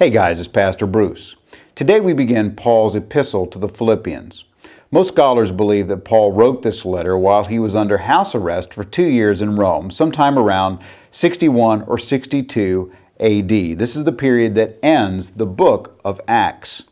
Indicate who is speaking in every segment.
Speaker 1: Hey guys, it's Pastor Bruce. Today we begin Paul's epistle to the Philippians. Most scholars believe that Paul wrote this letter while he was under house arrest for 2 years in Rome, sometime around 61 or 62 AD. This is the period that ends the book of Acts.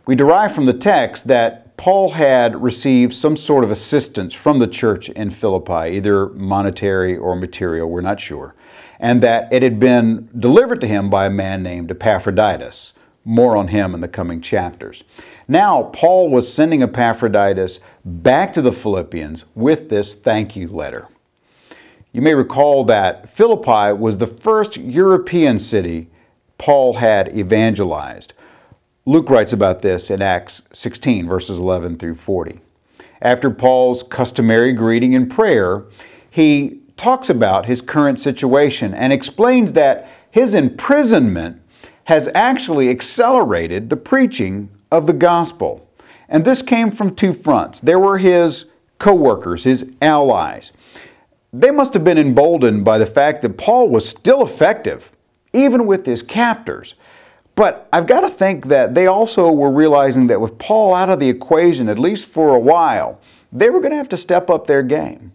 Speaker 1: We derive from the text that Paul had received some sort of assistance from the church in Philippi, either monetary or material, we're not sure, and that it had been delivered to him by a man named Epaphroditus. More on him in the coming chapters. Now, Paul was sending Epaphroditus back to the Philippians with this thank you letter. You may recall that Philippi was the first European city Paul had evangelized. Luke writes about this in Acts 16, verses 11 through 40. After Paul's customary greeting and prayer, he talks about his current situation and explains that his imprisonment has actually accelerated the preaching of the gospel. And this came from two fronts. There were his co-workers, his allies. They must have been emboldened by the fact that Paul was still effective, even with his captors. But I've got to think that they also were realizing that with Paul out of the equation, at least for a while, they were going to have to step up their game.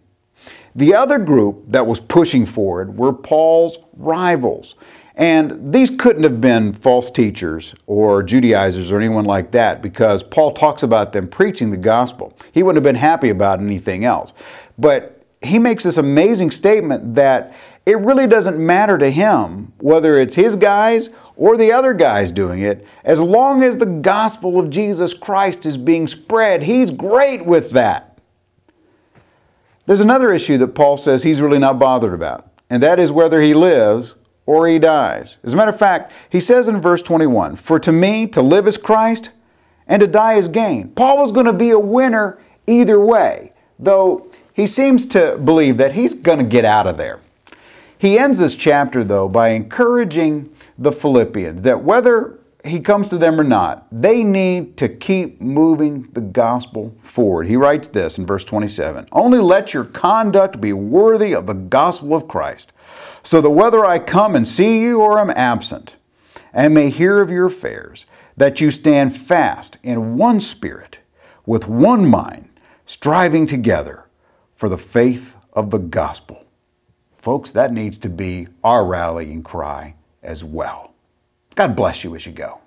Speaker 1: The other group that was pushing forward were Paul's rivals. And these couldn't have been false teachers or Judaizers or anyone like that, because Paul talks about them preaching the gospel. He wouldn't have been happy about anything else. But he makes this amazing statement that it really doesn't matter to him whether it's his guys or the other guys doing it. As long as the gospel of Jesus Christ is being spread, he's great with that. There's another issue that Paul says he's really not bothered about, and that is whether he lives or he dies. As a matter of fact, he says in verse 21, "For to me to live is Christ, and to die is gain." Paul was going to be a winner either way, though he seems to believe that he's going to get out of there. He ends this chapter, though, by encouraging the Philippians that whether he comes to them or not, they need to keep moving the gospel forward. He writes this in verse 27, "Only let your conduct be worthy of the gospel of Christ, so that whether I come and see you or am absent, and may hear of your affairs, that you stand fast in one spirit, with one mind, striving together for the faith of the gospel." Folks, that needs to be our rallying cry as well. God bless you as you go.